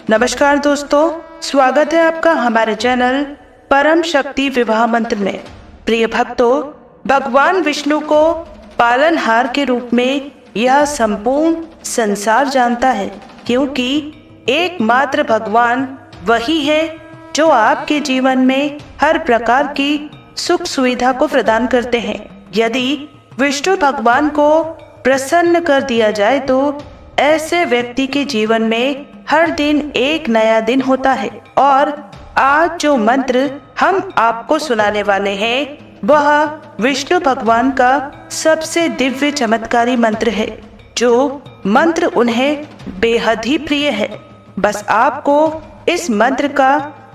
नमस्कार दोस्तों, स्वागत है आपका हमारे चैनल परम शक्ति विवाह मंत्र में। प्रिय भक्तों, भगवान विष्णु को पालनहार के रूप में यह संपूर्ण संसार जानता है, क्योंकि एकमात्र भगवान वही है जो आपके जीवन में हर प्रकार की सुख सुविधा को प्रदान करते हैं। यदि विष्णु भगवान को प्रसन्न कर दिया जाए तो ऐसे व्यक्ति के जीवन में हर दिन एक नया दिन होता है। और आज जो मंत्र हम आपको सुनाने वाले हैं वह विष्णु भगवान का सबसे दिव्य चमत्कारी मंत्र है, जो मंत्र उन्हें बेहद ही प्रिय है। बस आपको इस मंत्र का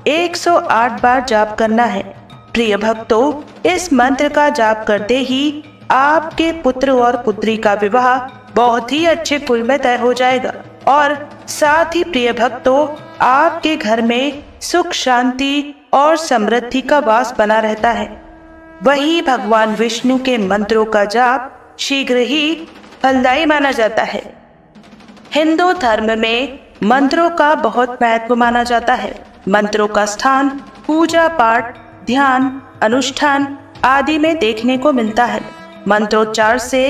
108 बार जाप करना है। प्रिय भक्तों, इस मंत्र का जाप करते ही आपके पुत्र और पुत्री का विवाह बहुत ही अच्छे कुल में तय हो जाएगा और साथ ही प्रिय भक्तों, आपके घर में सुख शांति और समृद्धि का वास बना रहता है। वही भगवान विष्णु के मंत्रों का जाप शीघ्र ही फलदायी माना जाता है। हिंदू धर्म में मंत्रों का बहुत महत्व माना जाता है। मंत्रों का स्थान पूजा पाठ, ध्यान, अनुष्ठान आदि में देखने को मिलता है। मंत्रोच्चार से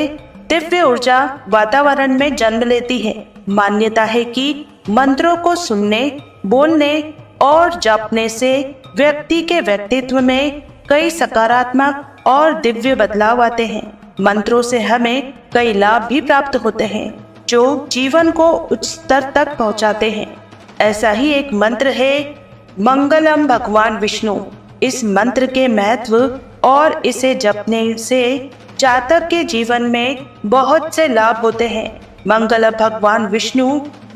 दिव्य ऊर्जा वातावरण में जन्म लेती है। मान्यता है कि मंत्रों को सुनने, बोलने और जपने से व्यक्ति के व्यक्तित्व में कई सकारात्मक और दिव्य बदलाव आते हैं। मंत्रों से हमें कई लाभ भी प्राप्त होते हैं जो जीवन को उच्च स्तर तक पहुंचाते हैं। ऐसा ही एक मंत्र है मंगलम भगवान विष्णु। इस मंत्र के महत्व और इसे जपने से जातक के जीवन में बहुत से लाभ होते हैं। मंगल भगवान विष्णु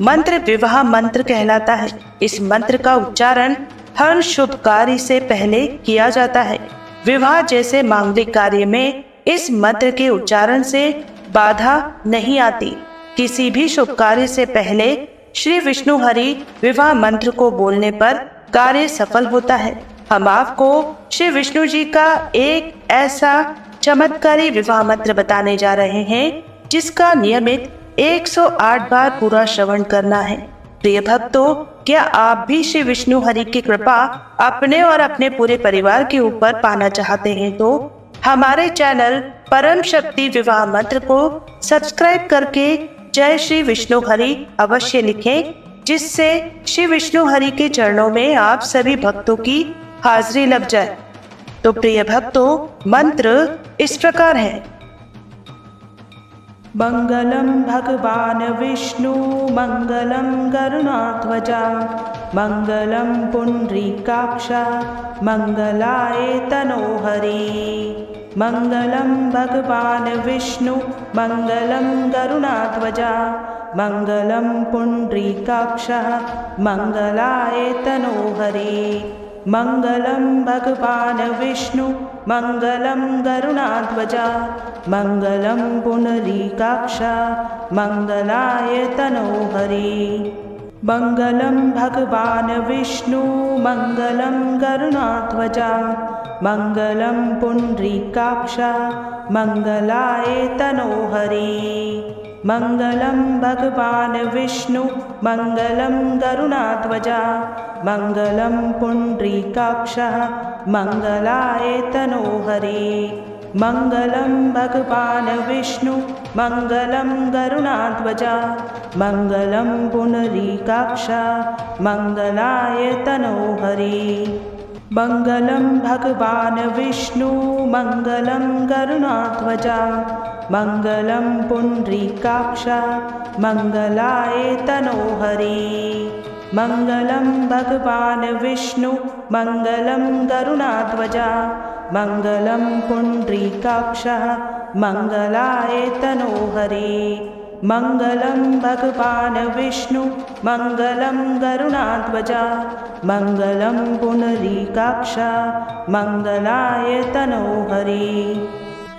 मंत्र विवाह मंत्र कहलाता है। इस मंत्र का उच्चारण हर शुभ कार्य से पहले किया जाता है। विवाह जैसे मांगलिक कार्य में इस मंत्र के उच्चारण से बाधा नहीं आती। किसी भी शुभ कार्य से पहले श्री विष्णु हरि विवाह मंत्र को बोलने पर कार्य सफल होता है। हम आपको श्री विष्णु जी का एक ऐसा चमत्कारी विवाह मंत्र बताने जा रहे हैं जिसका नियमित 108 बार पूरा श्रवण करना है। प्रिय भक्तों, क्या आप भी श्री विष्णु हरि की कृपा अपने और अपने पूरे परिवार के ऊपर पाना चाहते हैं तो हमारे चैनल परम शक्ति विवाह मंत्र को सब्सक्राइब करके जय श्री विष्णु हरि अवश्य लिखें, जिससे श्री विष्णु हरि के चरणों में आप सभी भक्तों की हाजिरी लग जाए। तो प्रिय भक्तों, मंत्र इस प्रकार है। मंगलम भगवान विष्णु मंगलम गरुणाध्वजा मंगलम पुंडरीकाक्षा मंगलाय तनोहरि। मंगलम भगवान विष्णु मंगलम गरुणाध्वजा मंगलम पुंडरीकाक्षा मंगलाय तनोहरि। मंगलम भगवान विष्णु मंगलम गरुणाध्वजा मंगलम पुंडरीकाक्षा मंगलाय तनोहरि। मंगलम भगवान विष्णु मंगलम गरुणाध्वजा मंगलम पुंडरीकाक्षा मंगलाय तनोहरि। मंगलम भगवान विष्णु मंगलम गरुणाध्वजा मंगलम पुंडरीकाक्षा मंगलाय तनोहरि। मंगलम भगवान विष्णु मंगलम गरुणाध्वजा मंगलम पुंडरीकाक्षा मंगलाय तनोहरि। मंगलम भगवान विष्णु मंगलम गरुणाध्वजा मंगलम पुंडरीकाक्षा मंगलाय तनोहरि। मंगलम भगवान विष्णु मंगलम गरुणाध्वजा मंगलम पुंडरीकाक्षा मंगलाय तनोहरि। मंगलम भगवान विष्णु मंगलम गरुणाध्वजा मंगलम पुंडरीकाक्षा मंगलाय तनोहरि।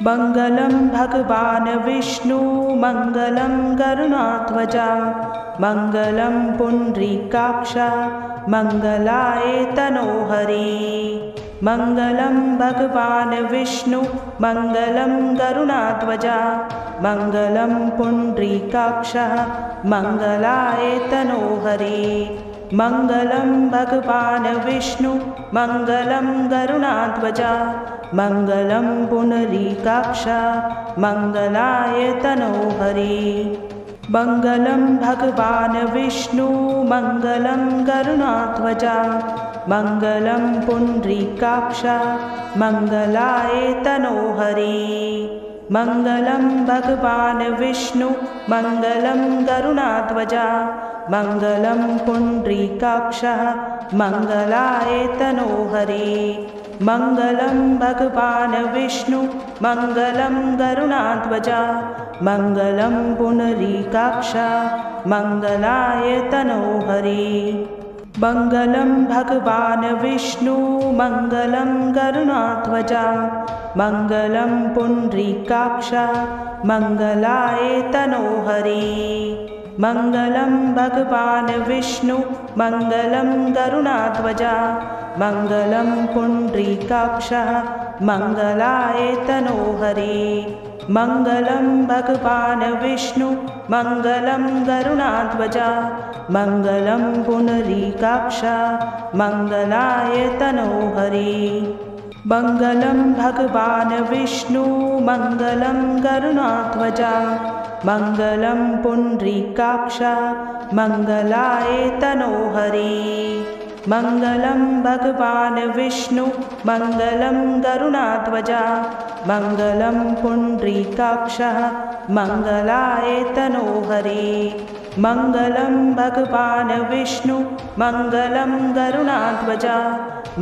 मंगलम भगवान विष्णु मंगलम गरुणाध्वजा मंगलम पुंडरीकाक्षा मंगलाय तनोहरि। मंगलम भगवान विष्णु मंगलम गरुणाध्वजा मंगलम पुंडरीकाक्षा मंगलाय तनोहरि। मङ्गलं भगवान् विष्णु मङ्गलं गरुडाध्वजा मङ्गलं पुण्डरीकाक्ष मङ्गलाय तनोहरि मङ्गलं भगवान् विष्णु मङ्गलं गरुडाध्वजा मङ्गलं पुण्डरीकाक्ष मङ्गलाय तनोहरि मङ्गलं भगवान् विष्णु मङ्गलं गरुडाध्वजा मङ्गलं पुण्डरीकाक्ष मङ्गलाय तनोहरि मङ्गलं भगवान् विष्णु मङ्गलं गरुडाध्वजा मङ्गलं पुण्डरीकाक्ष मङ्गलाय तनोहरि मङ्गलं भगवान् विष्णु मङ्गलं गरुडाध्वजा मङ्गलं पुण्डरीकाक्ष मङ्गलाय तनोहरि मङ्गलं भगवान् विष्णु मङ्गलं गरुडाध्वजा मङ्गलं पुण्डरीकाक्ष मङ्गलाय तनोहरि मङ्गलं भगवान् विष्णु मङ्गलं गरुडाध्वजा मङ्गलं पुण्डरीकाक्ष मङ्गलाय तनोहरि मङ्गलं भगवान् विष्णु मङ्गलं गरुडाध्वजा मङ्गलं पुण्डरीकाक्ष मङ्गलाय तनोहरि मङ्गलं भगवान् विष्णु मङ्गलं गरुडाध्वजा मङ्गलं पुण्डरीकाक्ष मङ्गलाय तनोहरि मङ्गलं भगवान् विष्णु मङ्गलं गरुडाध्वजा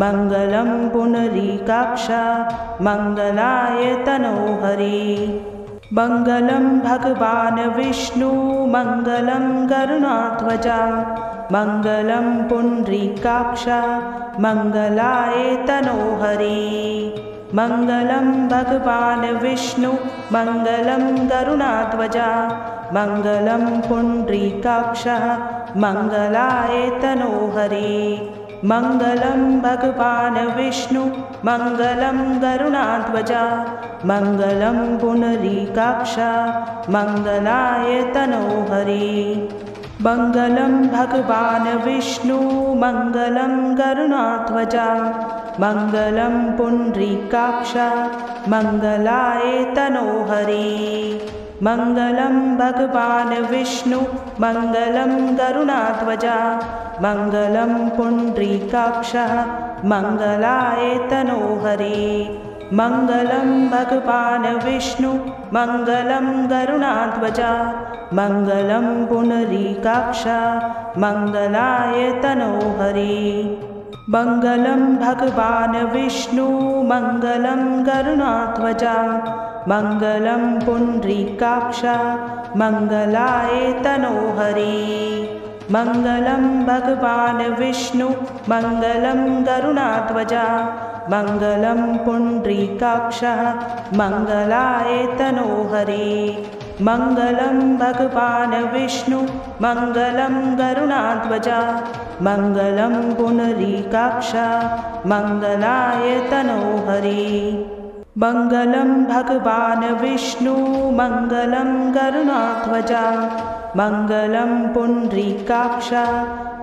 मङ्गलं पुण्डरीकाक्ष मङ्गलाय तनोहरि मङ्गलं भगवान् विष्णु मङ्गलं गरुडाध्वजा मङ्गलं पुण्डरीकाक्ष मङ्गलाय तनोहरि मङ्गलं भगवान् विष्णु मङ्गलं गरुडाध्वजा मङ्गलं पुण्डरीकाक्ष मङ्गलाय तनोहरि मङ्गलं भगवान् विष्णु मङ्गलं गरुडाध्वजा मङ्गलं पुण्डरीकाक्ष मङ्गलाय तनोहरि मङ्गलं भगवान् विष्णु मङ्गलं गरुडाध्वजा मङ्गलं पुण्डरीकाक्ष मङ्गलाय तनोहरि मङ्गलं भगवान् विष्णु मङ्गलं गरुडाध्वजा मङ्गलं पुण्डरीकाक्ष मङ्गलाय तनोहरि मङ्गलं भगवान् विष्णु मङ्गलं गरुडाध्वजा मङ्गलं पुण्डरीकाक्ष मङ्गलाय तनोहरि मङ्गलं भगवान् विष्णु मङ्गलं गरुडाध्वजा मङ्गलं पुण्डरीकाक्ष मङ्गलाय तनोहरि मङ्गलं भगवान् विष्णु मङ्गलं गरुडाध्वजा मङ्गलं पुण्डरीकाक्ष मङ्गलाय तनोहरि मङ्गलं भगवान् विष्णु मङ्गलं गरुडाध्वजा मङ्गलं पुण्डरीकाक्ष मङ्गलाय तनोहरि मङ्गलं भगवान् विष्णु मङ्गलं गरुडाध्वजा मङ्गलं पुण्डरीकाक्ष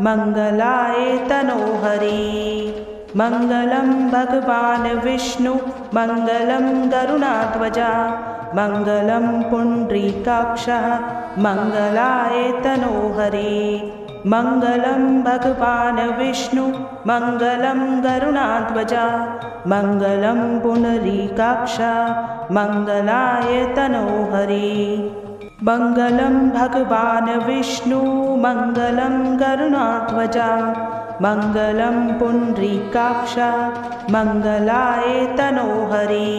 मङ्गलाय तनोहरि मङ्गलं भगवान् विष्णु मङ्गलं गरुडाध्वजा मङ्गलं पुण्डरीकाक्ष मङ्गलाय तनोहरि मङ्गलं भगवान् विष्णु मङ्गलं गरुडाध्वजा मङ्गलं पुण्डरीकाक्ष मङ्गलाय तनोहरि मङ्गलं भगवान् विष्णु मङ्गलं गरुडाध्वजा मङ्गलं पुण्डरीकाक्ष मङ्गलाय तनोहरि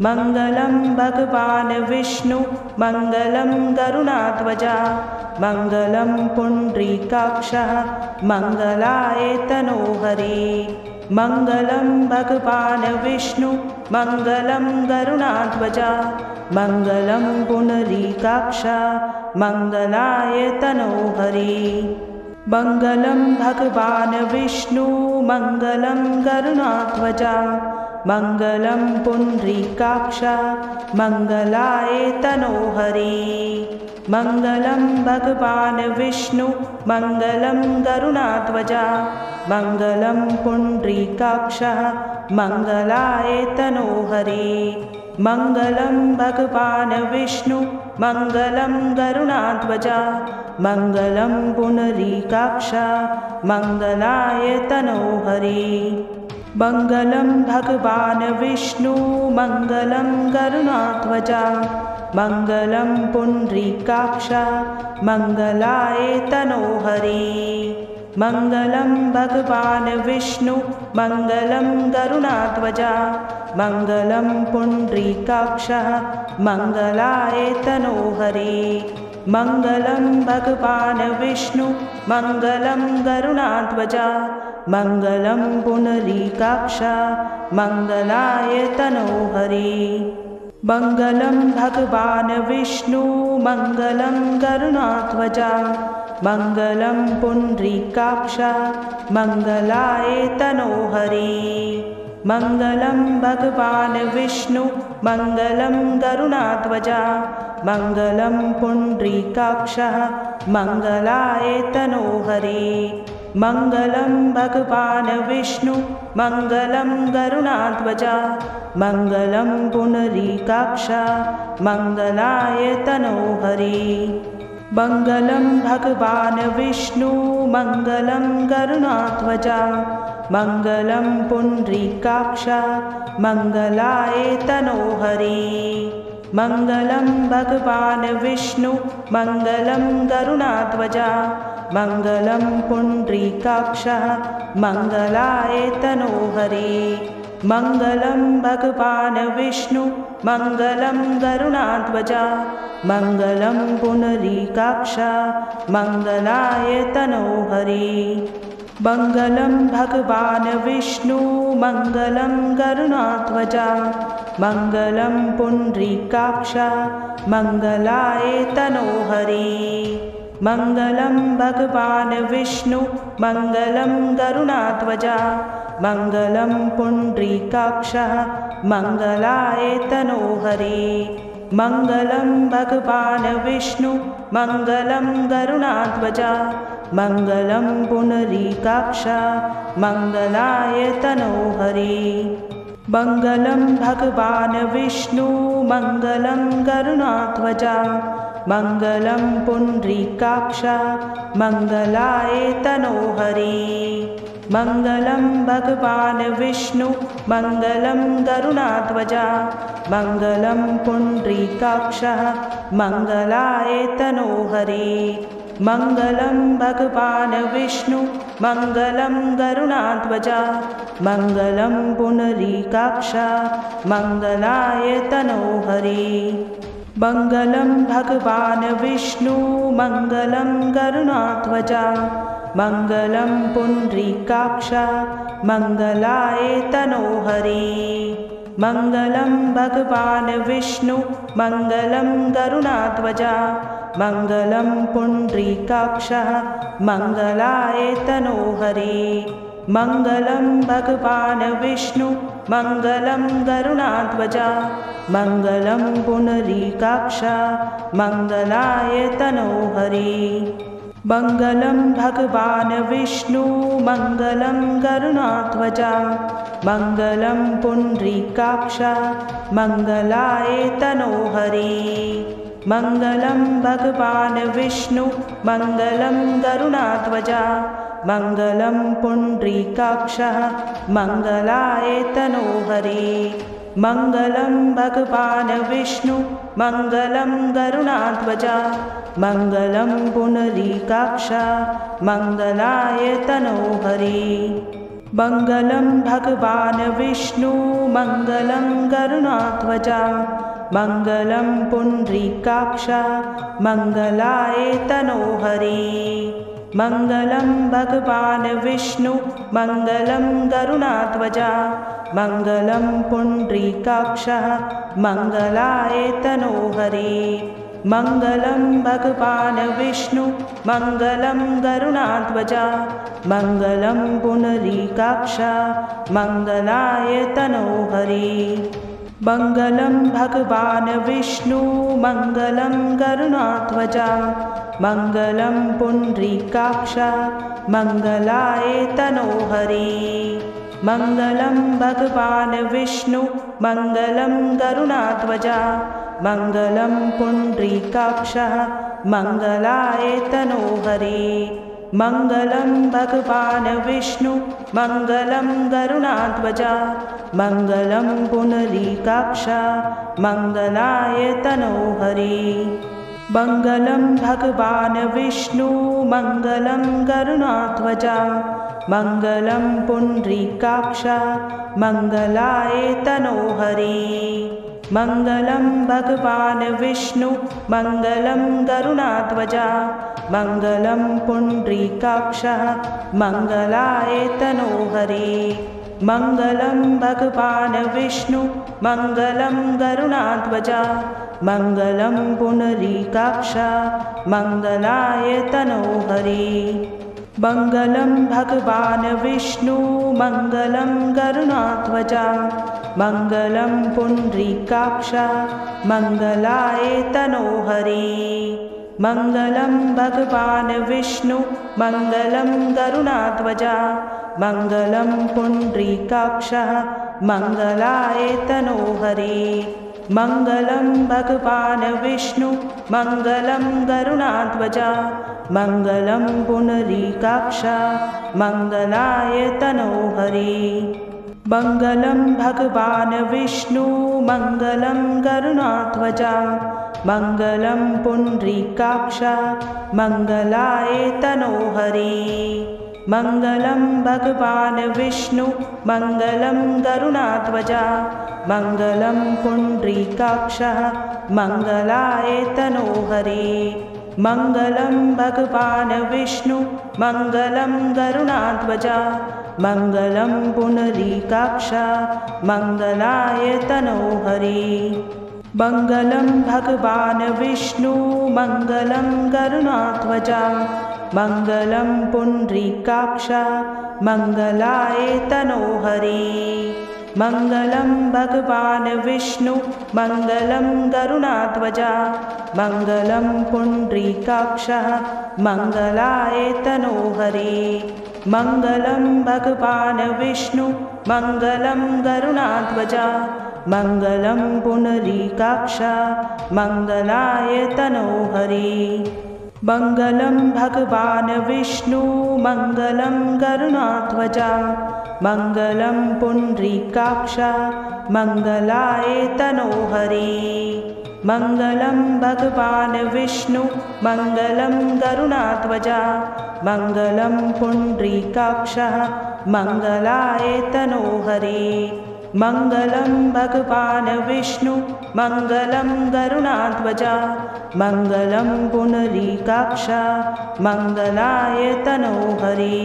मङ्गलं भगवान् विष्णु मङ्गलं गरुडाध्वजा मङ्गलं पुण्डरीकाक्ष मङ्गलाय तनोहरि मङ्गलं भगवान् विष्णु मङ्गलं गरुडाध्वजा मङ्गलं पुण्डरीकाक्ष मङ्गलाय तनोहरि मङ्गलं भगवान् विष्णु मङ्गलं गरुडाध्वजा मङ्गलं पुण्डरीकाक्ष मङ्गलाय तनोहरि मङ्गलं भगवान् विष्णु मङ्गलं गरुडाध्वजा मङ्गलं पुण्डरीकाक्षः मङ्गलाय तनोहरे मङ्गलं भगवान् विष्णु मङ्गलं गरुडाध्वजा मङ्गलं पुण्डरीकाक्षः मङ्गलाय तनोहरे मङ्गलं भगवान् विष्णु मङ्गलं गरुडाध्वजा मङ्गलं पुण्डरीकाक्षः मङ्गलाय तनोहरे मङ्गलं भगवान् विष्णु मङ्गलं गरुडाध्वजा मङ्गलं पुण्डरीकाक्षः मङ्गलाय तनोहरे मङ्गलं भगवान् विष्णु मङ्गलं गरुडाध्वजा मङ्गलं पुण्डरीकाक्षः मङ्गलाय तनोहरे मङ्गलं भगवान् विष्णु मङ्गलं गरुडाध्वजा मङ्गलं पुण्डरीकाक्षः मङ्गलाय तनोहरे मङ्गलं भगवान् विष्णु मङ्गलं गरुडाध्वजा मङ्गलं पुण्डरीकाक्षः मङ्गलाय तनोहरे मङ्गलं भगवान् विष्णु मङ्गलं गरुडाध्वजा मङ्गलं पुण्डरीकाक्षः मङ्गलाय तनोहरे मङ्गलं भगवान् विष्णु मङ्गलं गरुडाध्वजा मङ्गलं पुण्डरीकाक्षः मङ्गलाय तनोहरे मङ्गलं भगवान् विष्णु मङ्गलं गरुडाध्वजा मङ्गलं पुण्डरीकाक्षः मङ्गलाय तनोहरे मङ्गलं भगवान् विष्णु मङ्गलं गरुडाध्वजा मङ्गलं पुण्डरीकाक्षः मङ्गलाय तनोहरे मङ्गलं भगवान् विष्णु मङ्गलं गरुडाध्वजा मङ्गलं पुण्डरीकाक्षः मङ्गलाय तनोहरे मङ्गलं भगवान् विष्णु मङ्गलं गरुडाध्वजा मङ्गलं पुण्डरीकाक्षः मङ्गलाय तनोहरे मङ्गलं भगवान् विष्णु मङ्गलं गरुडाध्वजा मङ्गलं पुण्डरीकाक्षः मङ्गलाय तनोहरे मङ्गलं भगवान् विष्णु मङ्गलं गरुडाध्वजा मङ्गलं पुण्डरीकाक्षः मङ्गलाय तनोहरे मङ्गलं भगवान् विष्णु मङ्गलं गरुडाध्वजा मङ्गलं पुण्डरीकाक्षः मङ्गलाय तनोहरे मङ्गलं भगवान् विष्णु मङ्गलं गरुडाध्वजा मङ्गलं पुण्डरीकाक्षः मङ्गलाय तनोहरे मङ्गलं भगवान् विष्णु मङ्गलं गरुडाध्वजा मङ्गलं पुण्डरीकाक्षः मङ्गलाय तनोहरे मङ्गलं भगवान् विष्णु मङ्गलं गरुडाध्वजा मङ्गलं पुण्डरीकाक्षः मङ्गलाय तनोहरे मङ्गलं भगवान् विष्णु मङ्गलं गरुडाध्वजा मङ्गलं पुण्डरीकाक्षः मङ्गलाय तनोहरे मङ्गलं भगवान् विष्णु मङ्गलं गरुडाध्वजा मङ्गलं पुण्डरीकाक्षः मङ्गलाय तनोहरे मङ्गलं भगवान् विष्णु मङ्गलं गरुडाध्वजा मङ्गलं पुण्डरीकाक्षः मङ्गलाय तनोहरे मङ्गलं भगवान् विष्णु मङ्गलं गरुडाध्वजा मङ्गलं पुण्डरीकाक्षः मङ्गलाय तनोहरे मङ्गलं भगवान् विष्णु मङ्गलं गरुडाध्वजा मङ्गलं पुण्डरीकाक्षः मङ्गलाय तनोहरे मङ्गलं भगवान् विष्णु मङ्गलं गरुडाध्वजा मङ्गलं पुण्डरीकाक्षः मङ्गलाय तनोहरे मङ्गलं भगवान् विष्णु मङ्गलं गरुडाध्वजा मङ्गलं पुण्डरीकाक्षः मङ्गलाय तनोहरे मङ्गलं भगवान् विष्णु मङ्गलं गरुडाध्वजा मङ्गलं पुण्डरीकाक्ष मङ्गलाय तनोहरि मङ्गलं भगवान् विष्णु मङ्गलं गरुडाध्वजा मङ्गलं पुण्डरीकाक्ष मङ्गलाय तनोहरि मङ्गलं भगवान् विष्णु मङ्गलं गरुडाध्वजा मङ्गलं पुण्डरीकाक्ष मङ्गलाय तनोहरि मङ्गलं भगवान् विष्णु मङ्गलं गरुडाध्वजा मङ्गलं पुण्डरीकाक्ष मङ्गलाय तनोहरि मङ्गलं भगवान् विष्णु मङ्गलं गरुडाध्वजा मङ्गलं पुण्डरीकाक्ष मङ्गलाय तनोहरि मङ्गलं भगवान् विष्णु मङ्गलं गरुडाध्वजा मङ्गलं पुण्डरीकाक्ष मङ्गलाय तनोहरि मङ्गलं भगवान् विष्णु मङ्गलं गरुडाध्वजा मङ्गलं पुण्डरीकाक्ष मङ्गलाय तनोहरि मङ्गलं भगवान् विष्णु मङ्गलं गरुडाध्वजा मङ्गलं पुण्डरीकाक्ष मङ्गलाय तनोहरि मङ्गलं भगवान् विष्णु मङ्गलं गरुडाध्वजा मङ्गलं पुण्डरीकाक्ष मङ्गलाय तनोहरि मङ्गलं भगवान् विष्णु मङ्गलं गरुडाध्वजा मङ्गलं पुण्डरीकाक्ष मङ्गलाय तनोहरि मङ्गलं भगवान् विष्णु मङ्गलं गरुडाध्वजा मङ्गलं पुण्डरीकाक्ष मङ्गलाय तनोहरि मङ्गलं भगवान् विष्णु मङ्गलं गरुडाध्वजा मङ्गलं पुण्डरीकाक्ष मङ्गलाय तनोहरि मङ्गलं भगवान् विष्णु मङ्गलं गरुडाध्वजा मङ्गलं पुण्डरीकाक्ष मङ्गलाय तनोहरि मङ्गलं भगवान् विष्णु मङ्गलं गरुडाध्वजा मङ्गलं पुण्डरीकाक्ष मङ्गलाय तनोहरि मङ्गलं भगवान् विष्णु मङ्गलं गरुडाध्वजा मङ्गलं पुण्डरीकाक्ष मङ्गलाय तनोहरि मङ्गलं भगवान् विष्णु मङ्गलं गरुडाध्वजा मङ्गलं पुण्डरीकाक्ष मङ्गलाय तनोहरि मङ्गलं भगवान् विष्णु मङ्गलं गरुडाध्वजा मङ्गलं पुण्डरीकाक्ष मङ्गलाय तनोहरि मङ्गलं भगवान् विष्णु मङ्गलं गरुडाध्वजा मङ्गलं पुण्डरीकाक्ष मङ्गलाय तनोहरि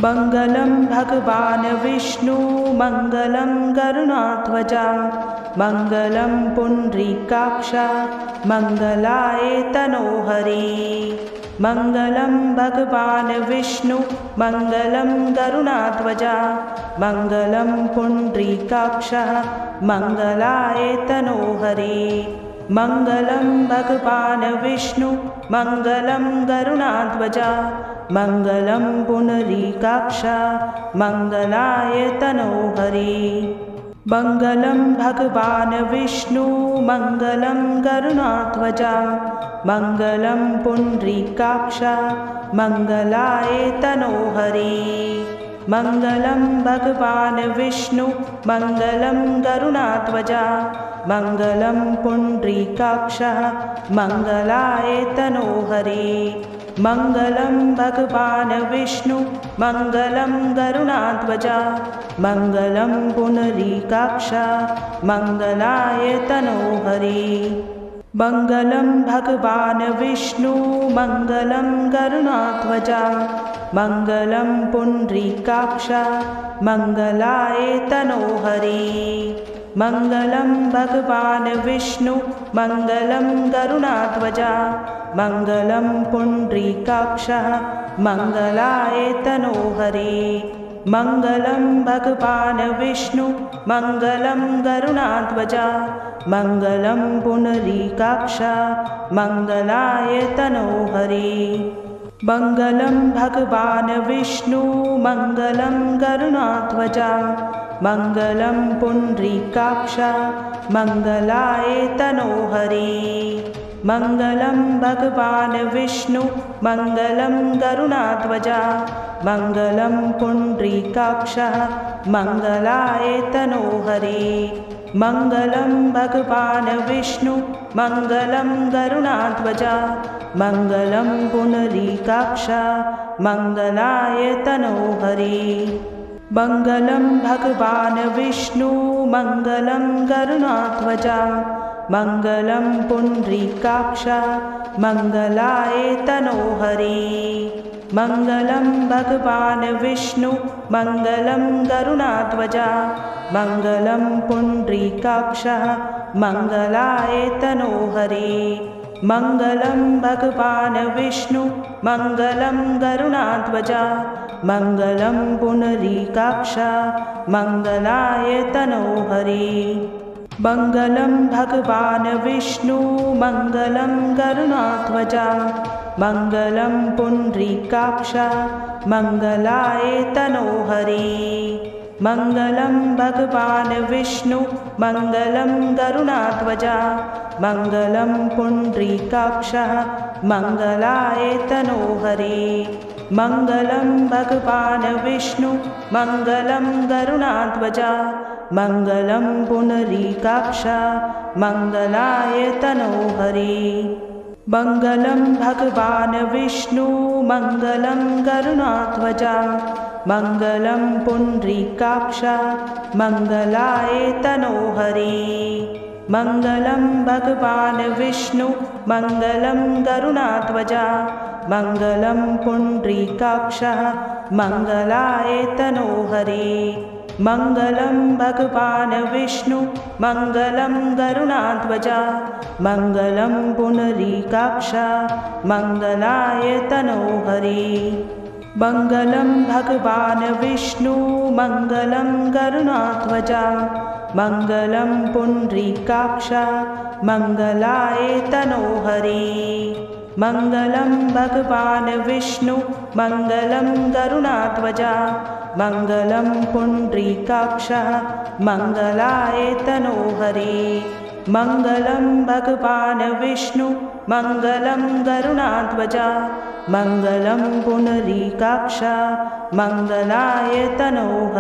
मङ्गलं भगवान् विष्णु मङ्गलं गरुडाध्वजा मङ्गलं पुण्डरीकाक्ष मङ्गलाय तनोहरि मङ्गलं भगवान् विष्णु मङ्गलं गरुडाध्वजा मङ्गलं पुण्डरीकाक्ष मङ्गलाय तनोहरि मङ्गलं भगवान् विष्णु मङ्गलं गरुडाध्वजा मङ्गलं पुण्डरीकाक्ष मङ्गलाय तनोहरि मङ्गलं भगवान् विष्णु मङ्गलं गरुडाध्वजा मङ्गलं पुण्डरीकाक्ष मङ्गलाय तनोहरि मङ्गलं भगवान् विष्णु मङ्गलं गरुडाध्वजा मङ्गलं पुण्डरीकाक्ष मङ्गलाय तनोहरि मङ्गलं भगवान् विष्णु मङ्गलं गरुडाध्वजा मङ्गलं पुण्डरीकाक्ष मङ्गलाय तनोहरि मङ्गलं भगवान् विष्णु मङ्गलं गरुडाध्वजा मङ्गलं पुण्डरीकाक्ष मङ्गलाय तनोहरि मङ्गलं भगवान् विष्णु मङ्गलं गरुडाध्वजा मङ्गलं पुण्डरीकाक्ष मङ्गलाय तनोहरि मङ्गलं भगवान् विष्णु मङ्गलं गरुडाध्वजा मङ्गलं पुण्डरीकाक्ष मङ्गलाय तनोहरि मङ्गलं भगवान् विष्णु मङ्गलं गरुडाध्वजा मङ्गलं पुण्डरीकाक्ष मङ्गलाय तनोहरि मङ्गलं भगवान् विष्णु मङ्गलं गरुडाध्वजा मङ्गलं पुण्डरीकाक्ष मङ्गलाय तनोहरि मङ्गलं भगवान् विष्णु मङ्गलं गरुडाध्वजा मङ्गलं पुण्डरीकाक्ष मङ्गलाय तनोहरि मङ्गलं भगवान् विष्णु मङ्गलं गरुडाध्वजा मङ्गलं पुण्डरीकाक्ष मङ्गलाय तनोहरि मङ्गलं भगवान् विष्णु मङ्गलं गरुडाध्वजा मङ्गलं पुण्डरीकाक्ष मङ्गलाय तनोहरि मङ्गलं भगवान् विष्णु मङ्गलं गरुडाध्वजा मङ्गलं पुण्डरीकाक्ष मङ्गलाय तनोहरि मङ्गलं भगवान् विष्णु मङ्गलं गरुडाध्वजा मङ्गलं पुण्डरीकाक्ष मङ्गलाय तनोहरि मङ्गलं भगवान् विष्णु मङ्गलं गरुडाध्वजा मङ्गलं पुण्डरीकाक्ष मङ्गलाय तनोहरि मङ्गलं भगवान् विष्णु मङ्गलं गरुडाध्वजा मङ्गलं पुण्डरीकाक्ष मङ्गलाय तनोहरि मङ्गलं भगवान् विष्णु मङ्गलं गरुडाध्वजा मङ्गलं पुण्डरीकाक्ष मङ्गलाय तनोहरि मङ्गलं भगवान् विष्णु मङ्गलं गरुडाध्वजा मङ्गलं पुण्डरीकाक्ष मङ्गलाय तनोहरि मङ्गलं भगवान् विष्णु मङ्गलं गरुडाध्वजा मङ्गलं पुण्डरीकाक्ष मङ्गलाय तनोहरि मङ्गलं भगवान् विष्णु मङ्गलं गरुडाध्वजा मङ्गलं पुण्डरीकाक्ष मङ्गलाय तनोहरि मङ्गलं भगवान् विष्णु मङ्गलं गरुडाध्वजा मङ्गलं पुण्डरीकाक्ष मङ्गलाय तनोहरि मङ्गलं भगवान् विष्णु मङ्गलं गरुडाध्वजा मङ्गलं पुण्डरीकाक्ष मङ्गलाय तनोहरि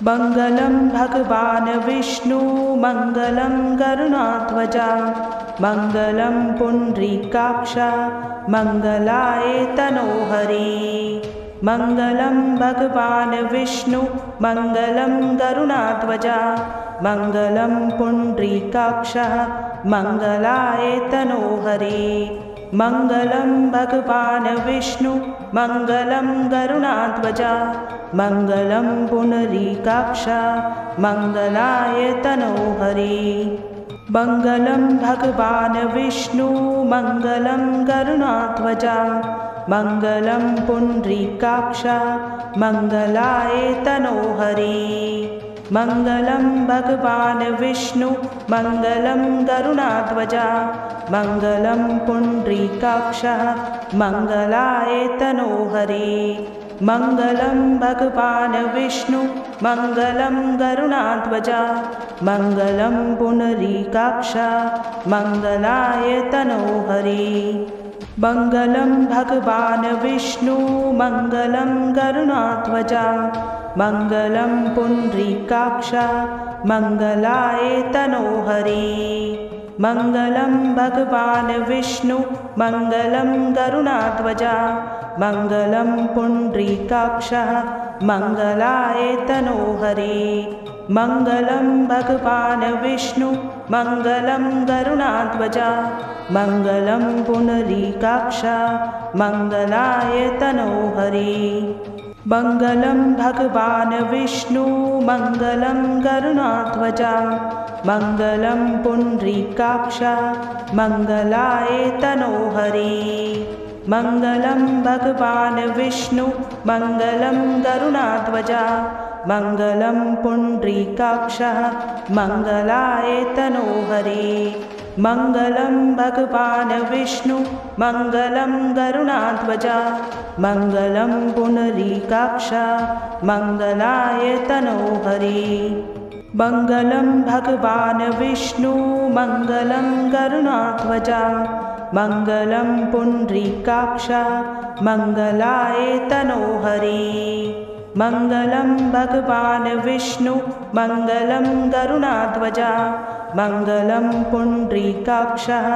मङ्गलं भगवान् विष्णु मङ्गलं गरुडाध्वजा मङ्गलं पुण्डरीकाक्ष मङ्गलाय तनोहरि मङ्गलं भगवान् विष्णु मङ्गलं गरुडाध्वजा मङ्गलं पुण्डरीकाक्ष मङ्गलाय तनोहरि मङ्गलं भगवान् विष्णु मङ्गलं गरुडाध्वजा मङ्गलं पुण्डरीकाक्ष मङ्गलाय तनोहरि मङ्गलं भगवान् विष्णु मङ्गलं गरुडाध्वजा मङ्गलं पुण्डरीकाक्ष मङ्गलाय तनोहरि मङ्गलं भगवान् विष्णु मङ्गलं गरुडाध्वजा मङ्गलं पुण्डरीकाक्ष मङ्गलाय तनोहरि मङ्गलं भगवान् विष्णु मङ्गलं गरुडाध्वजा मङ्गलं पुण्डरीकाक्ष मङ्गलाय तनोहरि मङ्गलं भगवान् विष्णु मङ्गलं गरुडाध्वजा मङ्गलं पुण्डरीकाक्ष मङ्गलाय तनोहरि मङ्गलं भगवान् विष्णु मङ्गलं गरुडाध्वजा मङ्गलं पुण्डरीकाक्ष मङ्गलाय तनोहरि मङ्गलं भगवान् विष्णु मङ्गलं गरुडाध्वजा मङ्गलं पुण्डरीकाक्ष मङ्गलाय तनोहरि मङ्गलं भगवान् विष्णु मङ्गलं गरुडाध्वजा मङ्गलं पुण्डरीकाक्ष मङ्गलाय तनोहरि मङ्गलं भगवान् विष्णु मङ्गलं गरुडाध्वजा मङ्गलं पुण्डरीकाक्षः मङ्गलाय तनोहरि मङ्गलं भगवान् विष्णु मङ्गलं गरुडाध्वजा मङ्गलं पुण्डरीकाक्षः मङ्गलाय तनोहरि मङ्गलं भगवान् विष्णु मङ्गलं गरुडाध्वजा मङ्गलं पुण्डरीकाक्षः मङ्गलाय तनोहरि मङ्गलं भगवान् विष्णु मङ्गलं गरुडाध्वजा मङ्गलं पुण्डरीकाक्षः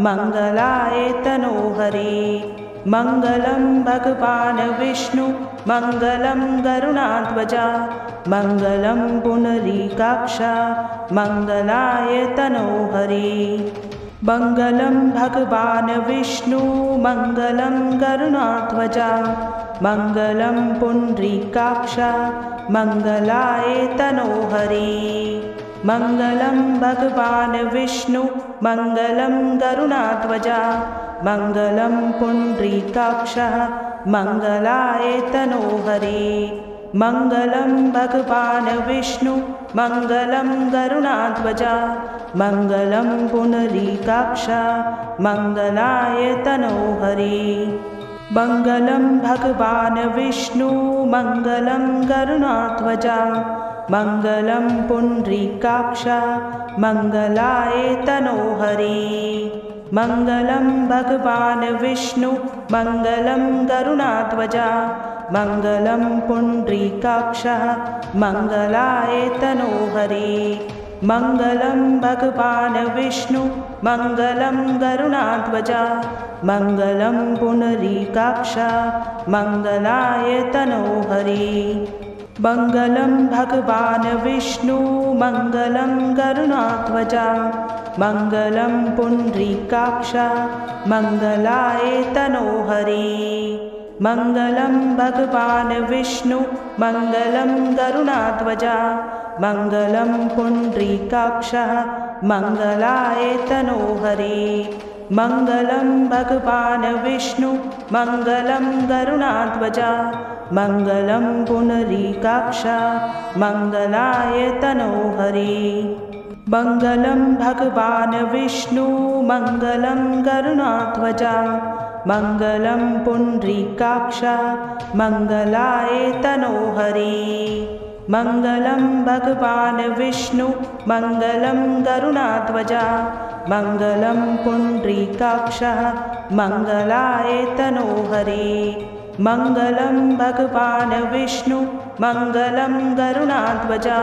मङ्गलाय तनोहरि मङ्गलं भगवान् विष्णु मङ्गलं गरुडाध्वजा मङ्गलं पुण्डरीकाक्षः मङ्गलाय तनोहरि मङ्गलं भगवान् विष्णु मङ्गलं गरुडाध्वजा मङ्गलं पुण्डरीकाक्षः मङ्गलाय तनोहरि मङ्गलं भगवान् विष्णु मङ्गलं गरुडाध्वजा मङ्गलं पुण्डरीकाक्षः मङ्गलाय तनोहरि मङ्गलं भगवान् विष्णु मङ्गलं गरुडाध्वजा मङ्गलं पुण्डरीकाक्षः मङ्गलाय तनोहरि मङ्गलं भगवान् विष्णु मङ्गलं गरुडाध्वजा मङ्गलं पुण्डरीकाक्षः मङ्गलाय तनोहरि मङ्गलं भगवान् विष्णु मङ्गलं गरुडाध्वजा मङ्गलं पुण्डरीकाक्षः मङ्गलाय तनोहरि मङ्गलं भगवान् विष्णु मङ्गलं गरुडाध्वजा मङ्गलं पुण्डरीकाक्षः मङ्गलाय तनोहरि मङ्गलं भगवान् विष्णु मङ्गलं गरुडाध्वजा मङ्गलं पुण्डरीकाक्षः मङ्गलाय तनोहरि मङ्गलं भगवान् विष्णु मङ्गलं गरुडाध्वजा मङ्गलं पुण्डरीकाक्षः मङ्गलाय तनोहरि मङ्गलं भगवान् विष्णु मङ्गलं गरुडाध्वजा मङ्गलं पुण्डरीकाक्षः मङ्गलाय तनोहरि मङ्गलं भगवान् विष्णु मङ्गलं गरुडाध्वजा मङ्गलं पुण्डरीकाक्षः मङ्गलाय तनोहरि मङ्गलं भगवान् विष्णु मङ्गलं गरुडाध्वजा मङ्गलं पुण्डरीकाक्षः मङ्गलाय तनोहरि मङ्गलं भगवान् विष्णु मङ्गलं गरुडाध्वजा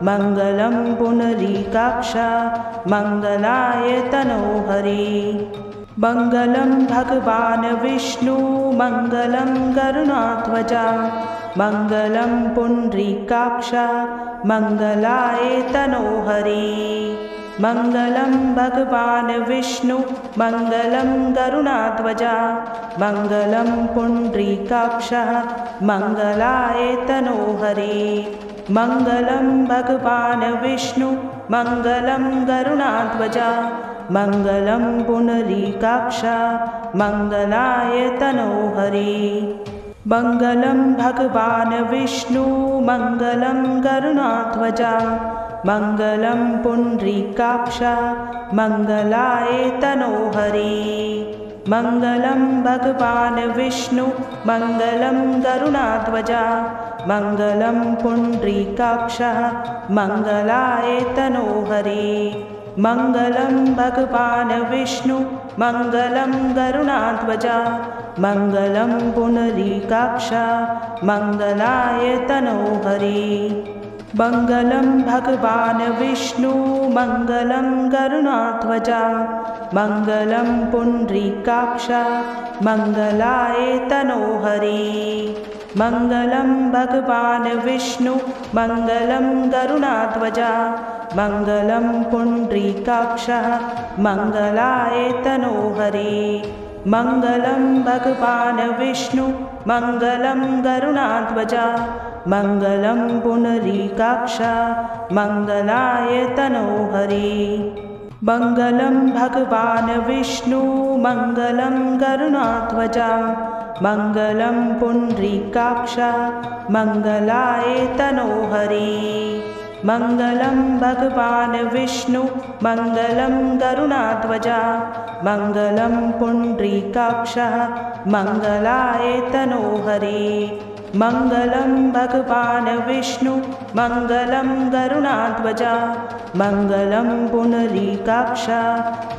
मङ्गलं पुण्डरीकाक्षः मङ्गलाय तनोहरि मङ्गलं भगवान् विष्णु मङ्गलं गरुडाध्वजा मङ्गलं पुण्डरीकाक्षः मङ्गलाय तनोहरि मङ्गलं भगवान् विष्णु मङ्गलं गरुडाध्वजा मङ्गलं पुण्डरीकाक्षः मङ्गलाय तनोहरि मङ्गलं भगवान् विष्णु मङ्गलं गरुडाध्वजा मङ्गलं पुण्डरीकाक्षः मङ्गलाय तनोहरि मङ्गलं भगवान् विष्णु मङ्गलं गरुडाध्वजा मङ्गलं पुण्डरीकाक्षः मङ्गलाय तनोहरि मङ्गलं भगवान् विष्णु मङ्गलं गरुडाध्वजा मङ्गलं पुण्डरीकाक्षः मङ्गलाय तनोहरि मङ्गलं भगवान् विष्णु मङ्गलं गरुडाध्वजा मङ्गलं पुण्डरीकाक्षः मङ्गलाय तनोहरि मङ्गलं भगवान् विष्णु मङ्गलं गरुडाध्वजा मङ्गलं पुण्डरीकाक्षः मङ्गलाय तनोहरि मङ्गलं भगवान् विष्णु मङ्गलं गरुडाध्वजा मङ्गलं पुण्डरीकाक्षः मङ्गलाय तनोहरि मङ्गलं भगवान् विष्णु मङ्गलं गरुडाध्वजा मङ्गलं पुण्डरीकाक्षः मङ्गलाय तनोहरि मङ्गलं भगवान् विष्णु मङ्गलं गरुडाध्वजा मङ्गलं पुण्डरीकाक्ष मङ्गलाय तनोहरि मङ्गलं भगवान् विष्णु मङ्गलं गरुडाध्वजा मङ्गलं पुण्डरीकाक्ष मङ्गलाय तनोहरि मङ्गलं भगवान् विष्णु मङ्गलं गरुडाध्वजा मङ्गलं पुण्डरीकाक्ष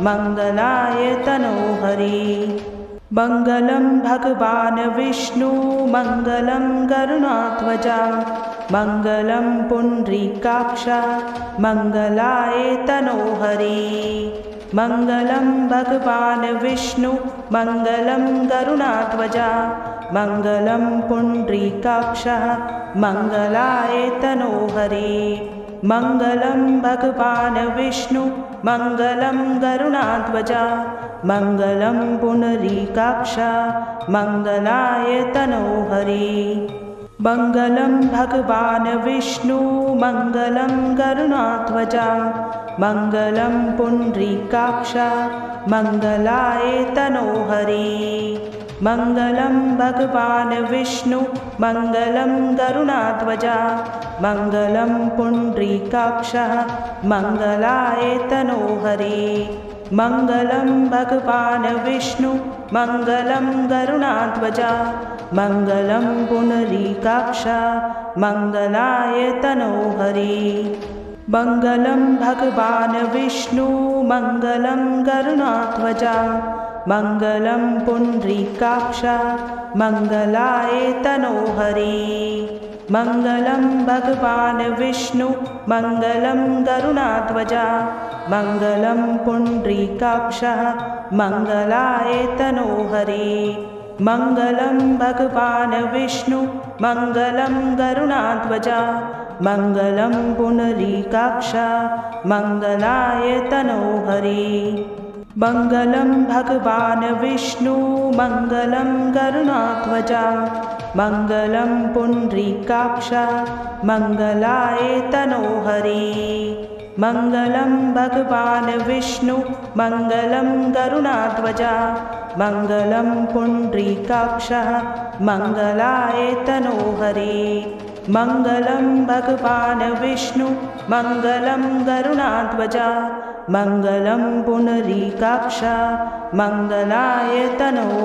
मङ्गलाय तनोहरि मङ्गलं भगवान् विष्णु मङ्गलं गरुडाध्वजा मङ्गलं पुण्डरीकाक्ष मङ्गलाय तनोहरि मङ्गलं भगवान् विष्णु मङ्गलं गरुडाध्वजा मङ्गलं पुण्डरीकाक्ष मङ्गलाय तनोहरि मङ्गलं भगवान् विष्णु मङ्गलं गरुडाध्वजा मङ्गलं पुण्डरीकाक्ष मङ्गलाय तनोहरि मङ्गलं भगवान् विष्णु मङ्गलं गरुडाध्वजा मङ्गलं पुण्डरीकाक्ष मङ्गलाय तनोहरि मङ्गलं भगवान् विष्णु मङ्गलं गरुडाध्वजा मङ्गलं पुण्डरीकाक्ष मङ्गलाय तनोहरि मङ्गलं भगवान् विष्णु मङ्गलं गरुडाध्वजा मङ्गलं पुण्डरीकाक्ष मङ्गलाय तनोहरि मङ्गलं भगवान् विष्णु मङ्गलं गरुडाध्वजा मङ्गलं पुण्डरीकाक्ष मङ्गलाय तनोहरि मङ्गलं भगवान् विष्णु मङ्गलं गरुडाध्वजा मङ्गलं पुण्डरीकाक्ष मङ्गलाय तनोहरि मङ्गलं भगवान् विष्णु मङ्गलं गरुडाध्वजा मङ्गलं पुण्डरीकाक्ष मङ्गलाय तनोहरि मङ्गलं भगवान् विष्णु मङ्गलं गरुडाध्वजा मङ्गलं पुण्डरीकाक्ष मङ्गलाय तनोहरि मङ्गलं भगवान् विष्णु मङ्गलं गरुडाध्वजा मङ्गलं पुण्डरीकाक्ष मङ्गलाय तनोहरि मङ्गलं भगवान् विष्णु मङ्गलं गरुडाध्वजा मङ्गलं पुण्डरीकाक्ष मङ्गलाय तनोहरि।